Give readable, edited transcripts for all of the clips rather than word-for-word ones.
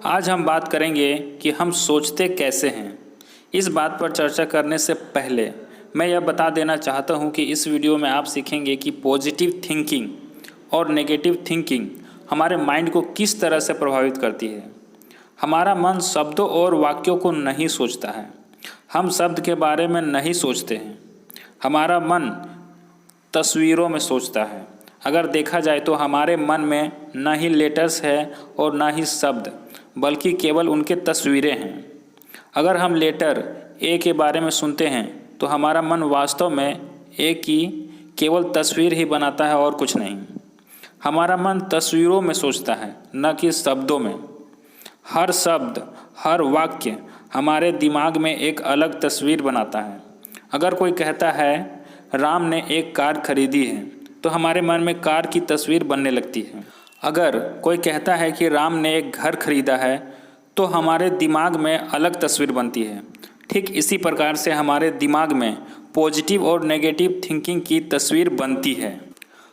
आज हम बात करेंगे कि हम सोचते कैसे हैं। इस बात पर चर्चा करने से पहले मैं यह बता देना चाहता हूं कि इस वीडियो में आप सीखेंगे कि पॉजिटिव थिंकिंग और नेगेटिव थिंकिंग हमारे माइंड को किस तरह से प्रभावित करती है। हमारा मन शब्दों और वाक्यों को नहीं सोचता है, हम शब्द के बारे में नहीं सोचते हैं। हमारा मन तस्वीरों में सोचता है। अगर देखा जाए तो हमारे मन में न ही लेटर्स है और न ही शब्द, बल्कि केवल उनके तस्वीरें हैं। अगर हम लेटर ए के बारे में सुनते हैं तो हमारा मन वास्तव में ए की केवल तस्वीर ही बनाता है और कुछ नहीं। हमारा मन तस्वीरों में सोचता है, न कि शब्दों में। हर शब्द, हर वाक्य हमारे दिमाग में एक अलग तस्वीर बनाता है। अगर कोई कहता है राम ने एक कार खरीदी है तो हमारे मन में कार की तस्वीर बनने लगती है। अगर कोई कहता है कि राम ने एक घर खरीदा है तो हमारे दिमाग में अलग तस्वीर बनती है। ठीक इसी प्रकार से हमारे दिमाग में पॉजिटिव और नेगेटिव थिंकिंग की तस्वीर बनती है।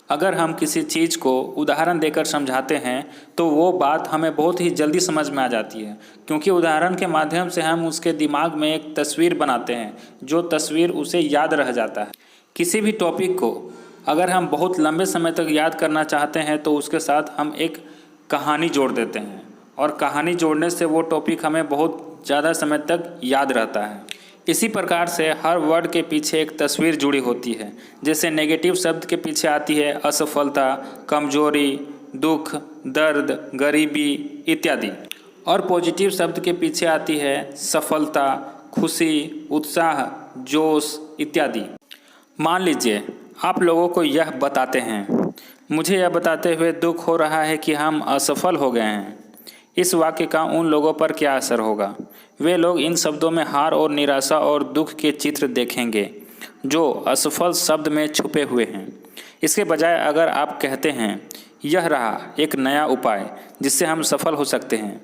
अगर हम किसी चीज़ को उदाहरण देकर समझाते हैं तो वो बात हमें बहुत ही जल्दी समझ में आ जाती है, क्योंकि उदाहरण के माध्यम से हम उसके दिमाग में एक तस्वीर बनाते हैं, जो तस्वीर उसे याद रह जाता है। किसी भी टॉपिक को अगर हम बहुत लंबे समय तक याद करना चाहते हैं तो उसके साथ हम एक कहानी जोड़ देते हैं, और कहानी जोड़ने से वो टॉपिक हमें बहुत ज़्यादा समय तक याद रहता है। इसी प्रकार से हर वर्ड के पीछे एक तस्वीर जुड़ी होती है। जैसे नेगेटिव शब्द के पीछे आती है असफलता, कमजोरी, दुख, दर्द, गरीबी इत्यादि, और पॉजिटिव शब्द के पीछे आती है सफलता, खुशी, उत्साह, जोश इत्यादि। मान लीजिए आप लोगों को यह बताते हैं, मुझे यह बताते हुए दुख हो रहा है कि हम असफल हो गए हैं। इस वाक्य का उन लोगों पर क्या असर होगा? वे लोग इन शब्दों में हार और निराशा और दुख के चित्र देखेंगे जो असफल शब्द में छुपे हुए हैं। इसके बजाय अगर आप कहते हैं यह रहा एक नया उपाय जिससे हम सफल हो सकते हैं,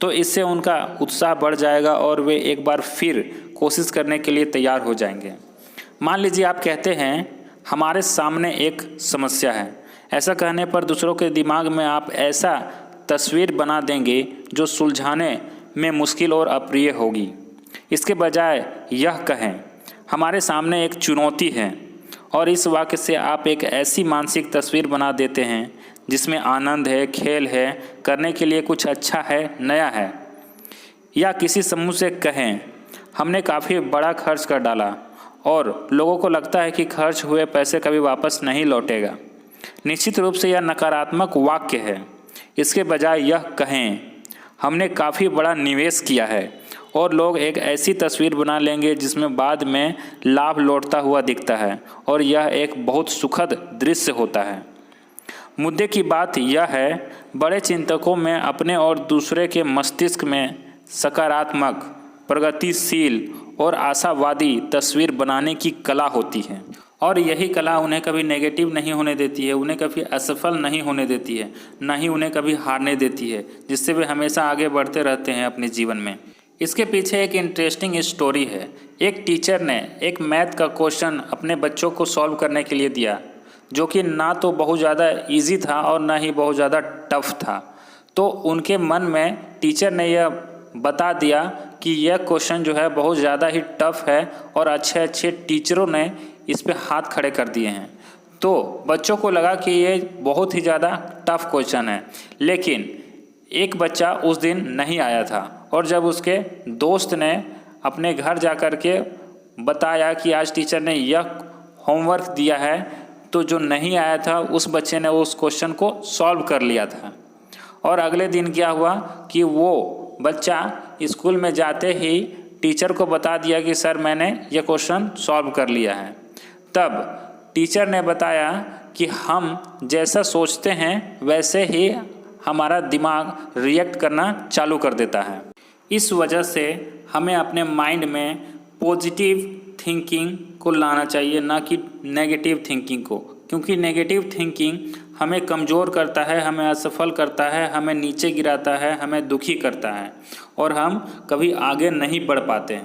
तो इससे उनका उत्साह बढ़ जाएगा और वे एक बार फिर कोशिश करने के लिए तैयार हो जाएंगे। मान लीजिए आप कहते हैं हमारे सामने एक समस्या है। ऐसा कहने पर दूसरों के दिमाग में आप ऐसा तस्वीर बना देंगे जो सुलझाने में मुश्किल और अप्रिय होगी। इसके बजाय यह कहें हमारे सामने एक चुनौती है, और इस वाक्य से आप एक ऐसी मानसिक तस्वीर बना देते हैं जिसमें आनंद है, खेल है, करने के लिए कुछ अच्छा है, नया है। या किसी समूह से कहें हमने काफ़ी बड़ा खर्च कर डाला और लोगों को लगता है कि खर्च हुए पैसे कभी वापस नहीं लौटेगा। निश्चित रूप से यह नकारात्मक वाक्य है। इसके बजाय यह कहें हमने काफ़ी बड़ा निवेश किया है, और लोग एक ऐसी तस्वीर बना लेंगे जिसमें बाद में लाभ लौटता हुआ दिखता है, और यह एक बहुत सुखद दृश्य होता है। मुद्दे की बात यह है, बड़े चिंतकों में अपने और दूसरे के मस्तिष्क में सकारात्मक, प्रगतिशील और आशावादी तस्वीर बनाने की कला होती है, और यही कला उन्हें कभी नेगेटिव नहीं होने देती है, उन्हें कभी असफल नहीं होने देती है, ना ही उन्हें कभी हारने देती है, जिससे वे हमेशा आगे बढ़ते रहते हैं अपने जीवन में। इसके पीछे एक इंटरेस्टिंग स्टोरी है। एक टीचर ने एक मैथ का क्वेश्चन अपने बच्चों को सॉल्व करने के लिए दिया, जो कि ना तो बहुत ज़्यादा ईजी था और ना ही बहुत ज़्यादा टफ था। तो उनके मन में टीचर ने यह बता दिया कि यह क्वेश्चन जो है बहुत ज़्यादा ही टफ है, और अच्छे अच्छे टीचरों ने इस पे हाथ खड़े कर दिए हैं। तो बच्चों को लगा कि ये बहुत ही ज़्यादा टफ क्वेश्चन है, लेकिन एक बच्चा उस दिन नहीं आया था, और जब उसके दोस्त ने अपने घर जा कर के बताया कि आज टीचर ने यह होमवर्क दिया है, तो जो नहीं आया था उस बच्चे ने उस क्वेश्चन को सॉल्व कर लिया था। और अगले दिन क्या हुआ कि वो बच्चा स्कूल में जाते ही टीचर को बता दिया कि सर मैंने यह क्वेश्चन सॉल्व कर लिया है। तब टीचर ने बताया कि हम जैसा सोचते हैं वैसे ही हमारा दिमाग रिएक्ट करना चालू कर देता है। इस वजह से हमें अपने माइंड में पॉजिटिव थिंकिंग को लाना चाहिए, ना कि नेगेटिव थिंकिंग को, क्योंकि नेगेटिव थिंकिंग हमें कमज़ोर करता है, हमें असफल करता है, हमें नीचे गिराता है, हमें दुखी करता है, और हम कभी आगे नहीं बढ़ पाते हैं।